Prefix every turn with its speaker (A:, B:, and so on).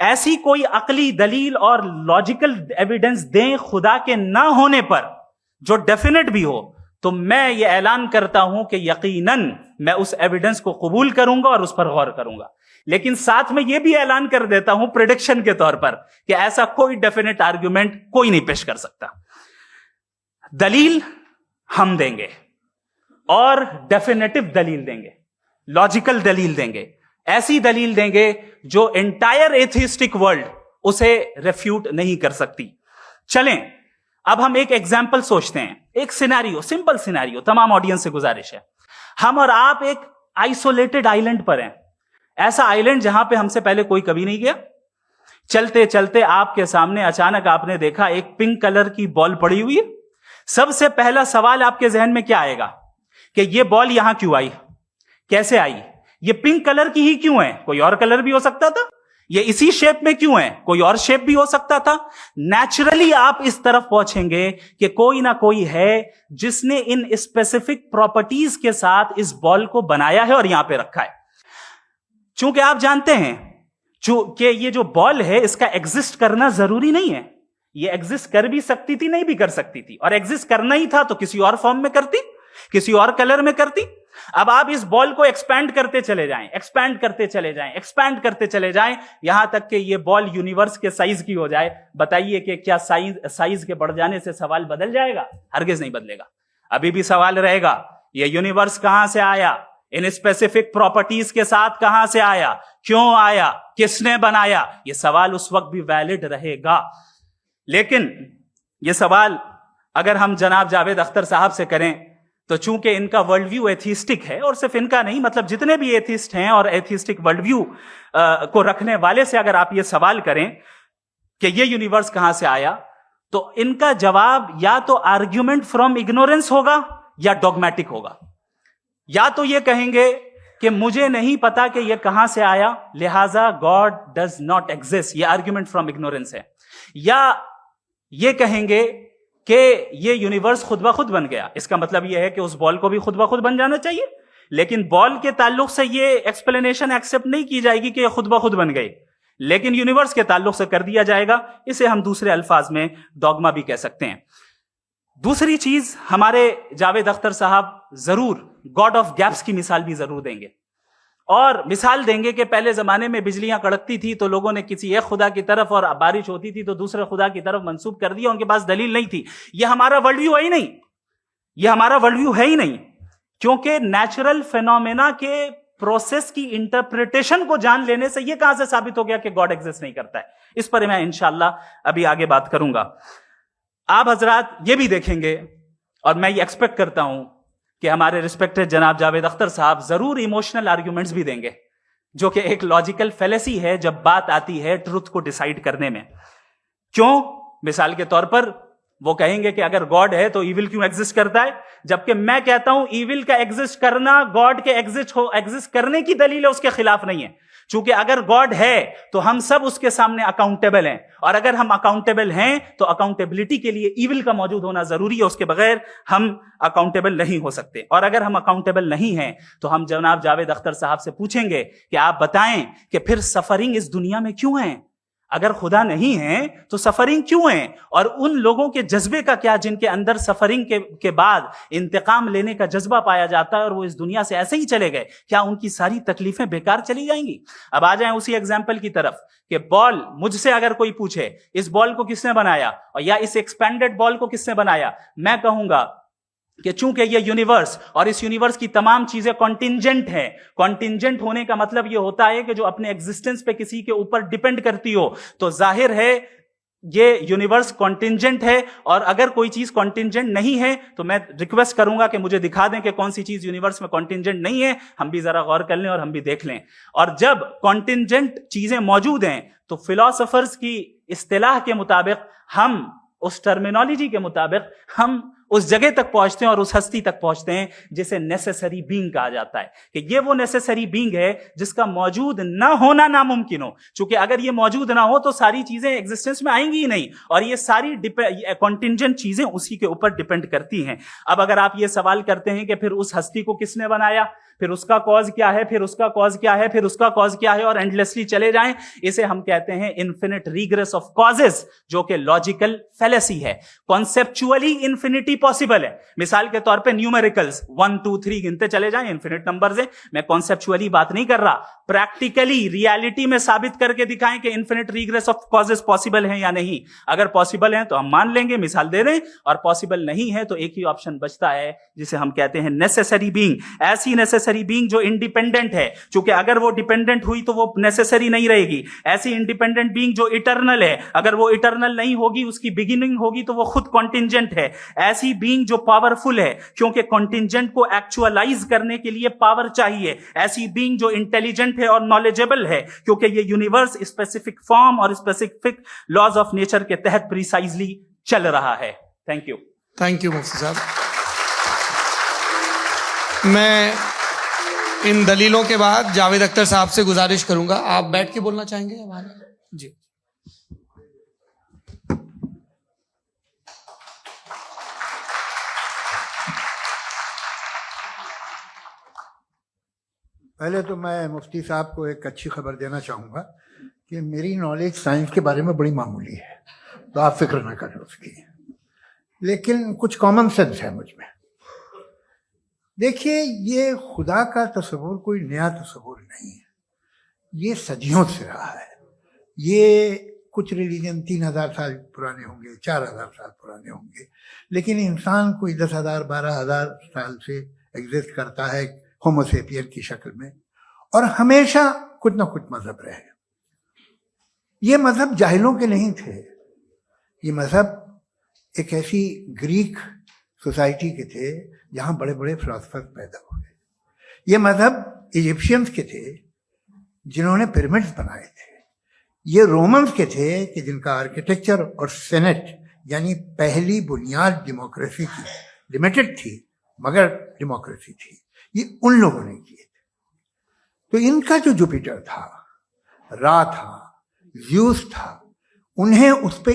A: ایسی کوئی عقلی دلیل اور لاجیکل ایویڈنس دیں خدا کے نہ ہونے پر جو ڈیفینیٹ بھی ہو، تو میں یہ اعلان کرتا ہوں کہ یقیناً میں اس ایویڈنس کو قبول کروں گا اور اس پر غور کروں گا. لیکن ساتھ میں یہ بھی اعلان کر دیتا ہوں پریڈکشن کے طور پر کہ ایسا کوئی ڈیفینیٹ آرگیومنٹ کوئی نہیں پیش کر سکتا. دلیل ہم دیں گے اور ڈیفینیٹو دلیل دیں گے، لاجیکل دلیل دیں گے، ایسی دلیل دیں گے جو انٹائر ایتھیسٹک ورلڈ اسے ریفیوٹ نہیں کر سکتی. چلیں اب ہم ایک ایگزامپل سوچتے ہیں، ایک سینیریو، سمپل سینیریو. تمام آڈینس سے گزارش ہے، ہم اور آپ ایک آئسولیٹڈ آئیلینڈ پر ہیں، ایسا آئیلینڈ جہاں پہ ہم سے پہلے کوئی کبھی نہیں گیا. چلتے چلتے آپ کے سامنے اچانک آپ نے دیکھا ایک پنک کلر کی بال پڑی ہوئی ہے. سب سے پہلا سوال آپ کے ذہن میں کیا آئے گا کہ یہ بال یہاں کیوں آئی، کیسے آئی، یہ پنک کلر کی ہی کیوں ہے، کوئی اور کلر بھی ہو سکتا تھا، یہ اسی شیپ میں کیوں ہے، کوئی اور شیپ بھی ہو سکتا تھا. نیچرلی آپ اس طرف پہنچیں گے کہ کوئی نہ کوئی ہے جس نے ان اسپیسیفک پراپرٹیز کے ساتھ اس بال کو بنایا ہے اور یہاں پہ رکھا ہے. چونکہ آپ جانتے ہیں کہ یہ جو بال ہے اس کا ایگزسٹ کرنا ضروری نہیں ہے، یہ ایگزسٹ کر بھی سکتی تھی، نہیں بھی کر سکتی تھی، اور ایگزسٹ کرنا ہی تھا تو کسی اور فارم میں کرتی، کسی اور کلر میں کرتی. اب آپ اس بال کو ایکسپینڈ کرتے چلے جائیں، ایکسپینڈ کرتے چلے جائیں، ایکسپینڈ کرتے چلے جائیں، یہاں تک کہ یہ بال یونیورس کے سائز کی ہو جائے. بتائیے کہ کیا سائز کے بڑھ جانے سے سوال بدل جائے گا؟ ہرگز نہیں بدلے گا. ابھی بھی سوال رہے گا یہ یونیورس کہاں سے آیا، ان اسپیسیفک پراپرٹیز کے ساتھ کہاں سے آیا، کیوں آیا، کس نے بنایا. یہ سوال اس وقت بھی ویلڈ رہے گا. لیکن یہ سوال اگر ہم جناب جاوید اختر صاحب سے کریں تو چونکہ ان کا ورلڈ ویو ایتھیسٹک ہے، اور صرف ان کا نہیں، مطلب جتنے بھی ایتھیسٹ ہیں اور ایتھیسٹک ورلڈ ویو کو رکھنے والے سے اگر آپ یہ سوال کریں کہ یہ یونیورس کہاں سے آیا، تو ان کا جواب یا تو آرگیومنٹ فرام اگنورینس ہوگا یا ڈوگمیٹک ہوگا. یا تو یہ کہیں گے کہ مجھے نہیں پتا کہ یہ کہاں سے آیا لہذا گاڈ ڈز ناٹ ایگزسٹ، یہ آرگیومنٹ فرام اگنورینس ہے. یا یہ کہیں گے کہ یہ یونیورس خود بخود بن گیا. اس کا مطلب یہ ہے کہ اس بال کو بھی خود بخود بن جانا چاہیے، لیکن بال کے تعلق سے یہ ایکسپلینیشن ایکسپٹ نہیں کی جائے گی کہ یہ خود بخود بن گئی، لیکن یونیورس کے تعلق سے کر دیا جائے گا. اسے ہم دوسرے الفاظ میں ڈوگما بھی کہہ سکتے ہیں. دوسری چیز، ہمارے جاوید اختر صاحب ضرور گاڈ آف گیپس کی مثال بھی ضرور دیں گے، اور مثال دیں گے کہ پہلے زمانے میں بجلیاں کڑکتی تھی تو لوگوں نے کسی ایک خدا کی طرف، اور بارش ہوتی تھی تو دوسرے خدا کی طرف منسوب کر دیا، ان کے پاس دلیل نہیں تھی. یہ ہمارا ورلڈ ویو ہے ہی نہیں، یہ ہمارا ورلڈ ویو ہے ہی نہیں، کیونکہ نیچرل فینومینا کے پروسیس کی انٹرپریٹیشن کو جان لینے سے یہ کہاں سے ثابت ہو گیا کہ گاڈ ایگزسٹ نہیں کرتا ہے. اس پر میں انشاءاللہ ابھی آگے بات کروں گا. آپ حضرات یہ بھی دیکھیں گے، اور میں یہ ایکسپیکٹ کرتا ہوں کہ ہمارے ریسپیکٹڈ جناب جاوید اختر صاحب ضرور ایموشنل آرگیومنٹس بھی دیں گے، جو کہ ایک لاجیکل فیلیسی ہے جب بات آتی ہے ٹروتھ کو ڈیسائیڈ کرنے میں. کیوں؟ مثال کے طور پر وہ کہیں گے کہ اگر گاڈ ہے تو ایول کیوں ایگزسٹ کرتا ہے، جبکہ میں کہتا ہوں ایول کا ایگزسٹ کرنا گاڈ کے ایگزسٹ کرنے کی دلیل ہے، اس کے خلاف نہیں ہے. چونکہ اگر گاڈ ہے تو ہم سب اس کے سامنے اکاؤنٹیبل ہیں، اور اگر ہم اکاؤنٹیبل ہیں تو اکاؤنٹیبلٹی کے لیے ایول کا موجود ہونا ضروری ہے، اس کے بغیر ہم اکاؤنٹیبل نہیں ہو سکتے. اور اگر ہم اکاؤنٹیبل نہیں ہیں تو ہم جناب جاوید اختر صاحب سے پوچھیں گے کہ آپ بتائیں کہ پھر سفرنگ اس دنیا میں کیوں ہے؟ اگر خدا نہیں ہے تو سفرنگ کیوں ہے؟ اور ان لوگوں کے جذبے کا کیا جن کے اندر سفرنگ کے بعد انتقام لینے کا جذبہ پایا جاتا ہے اور وہ اس دنیا سے ایسے ہی چلے گئے؟ کیا ان کی ساری تکلیفیں بیکار چلی جائیں گی؟ اب آ جائیں اسی ایگزامپل کی طرف کہ بال، مجھ سے اگر کوئی پوچھے اس بال کو کس نے بنایا، اور یا اس ایکسپینڈڈ بال کو کس نے بنایا، میں کہوں گا کہ چونکہ یہ یونیورس اور اس یونیورس کی تمام چیزیں کانٹینجنٹ ہیں. کانٹینجنٹ ہونے کا مطلب یہ ہوتا ہے کہ جو اپنے ایگزسٹنس پہ کسی کے اوپر ڈیپینڈ کرتی ہو، تو ظاہر ہے یہ یونیورس کانٹینجنٹ ہے. اور اگر کوئی چیز کانٹینجنٹ نہیں ہے تو میں ریکویسٹ کروں گا کہ مجھے دکھا دیں کہ کون سی چیز یونیورس میں کانٹینجنٹ نہیں ہے. ہم بھی ذرا غور کر لیں اور ہم بھی دیکھ لیں. اور جب کانٹینجنٹ چیزیں موجود ہیں تو فلاسفرز کی اصطلاح کے مطابق، ہم اس ٹرمینالوجی کے مطابق، ہم اس جگہ تک پہنچتے ہیں اور اس ہستی تک پہنچتے ہیں جسے نیسیسری بینگ کہا جاتا ہے, کہ یہ وہ نیسیسری بینگ ہے جس کا موجود نہ ہونا ناممکن ہو. چونکہ اگر یہ موجود نہ ہو تو ساری چیزیں ایگزسٹنس میں آئیں گی ہی نہیں, اور یہ ساری کنٹینجنٹ چیزیں اسی کے اوپر ڈیپینڈ کرتی ہیں. اب اگر آپ یہ سوال کرتے ہیں کہ پھر اس ہستی کو کس نے بنایا, پھر اس کا کاز کیا ہے, پھر اس کا کاز کیا ہے, پھر اس کا کاز کیا ہے, اور اینڈلیسلی چلے جائیں, اسے ہم کہتے ہیں انفینٹ ریگریس آف کازز, جو کہ لاجیکل فیلیسی ہے. کانسیپچولی انفینٹی پاسبل ہے. مثال کے طور پہ نیومیریکلز 1 2 3 گنتے چلے جائیں, انفینٹ نمبرز ہیں. میں کانسیپچولی بات نہیں کر رہا, پریکٹیکلی ریالٹی میں ثابت کر کے دکھائیں کہ infinite regress of causes possible ہیں یا نہیں. اگر پاسبل ہیں تو ہم مان لیں گے, مثال دے دیں, اور پاسبل نہیں ہے تو ایک ہی آپشن بچتا ہے جسے ہم کہتے ہیں نیسیسری بینگ. ایسی نیسیسری بینگ جو انڈیپینڈنٹ ہے, چونکہ اگر وہ ڈیپینڈنٹ ہوئی تو وہ نیسیسری نہیں رہے گی. ایسی انڈیپینڈنٹ بینگ جو اٹرنل ہے, اگر وہ اٹرنل نہیں ہوگی, اس کی بگننگ ہوگی تو وہ خود کانٹینجنٹ ہے. ایسی بینگ جو پاورفل ہے, کیونکہ کانٹینجنٹ کو ایکچوالائز کرنے کے لیے پاور چاہیے. ایسی بینگ جو انٹیلیجنٹ ہے اور نالجبل ہے, کیونکہ یہ یونیورس اسپیسیفک فارم اور اسپیسیفک لاز آف نیچر کے تحت پریسائزلی چل رہا ہے. Thank you.
B: تھینک یو مفتی صاحب. میں ان دلیلوں کے بعد جاوید اختر صاحب سے گزارش کروں گا, آپ بیٹھ کے بولنا چاہیں گے ہمارے؟ جی.
C: پہلے تو میں مفتی صاحب کو ایک اچھی خبر دینا چاہوں گا کہ میری نالج سائنس کے بارے میں بڑی معمولی ہے, تو آپ فکر نہ کریں اس کی, لیکن کچھ کامن سینس ہے مجھ میں. دیکھیے, یہ خدا کا تصور کوئی نیا تصور نہیں ہے, یہ صدیوں سے رہا ہے. یہ کچھ ریلیجن 3000 سال پرانے ہوں گے, 4000 سال پرانے ہوں گے, لیکن انسان کوئی 10,000 12,000 سال سے ایگزسٹ کرتا ہے ہومو سیپین کی شکل میں, اور ہمیشہ کچھ نہ کچھ مذہب رہے. یہ مذہب جاہلوں کے نہیں تھے, یہ مذہب ایک ایسی گریک سوسائٹی کے تھے جہاں بڑے بڑے فلاسفر پیدا ہوئے. یہ مذہب ایجپشینز کے تھے جنہوں نے پیرامڈز بنائے تھے. یہ رومنز کے تھے کہ جن کا آرکیٹیکچر اور سینٹ یعنی پہلی بنیاد ڈیموکریسی کی, لمیٹڈ تھی مگر ڈیموکریسی تھی, یہ ان لوگوں نے کیے تھے. تو ان کا جو جوپیٹر تھا, را تھا, زیوس تھا, انہیں اس پہ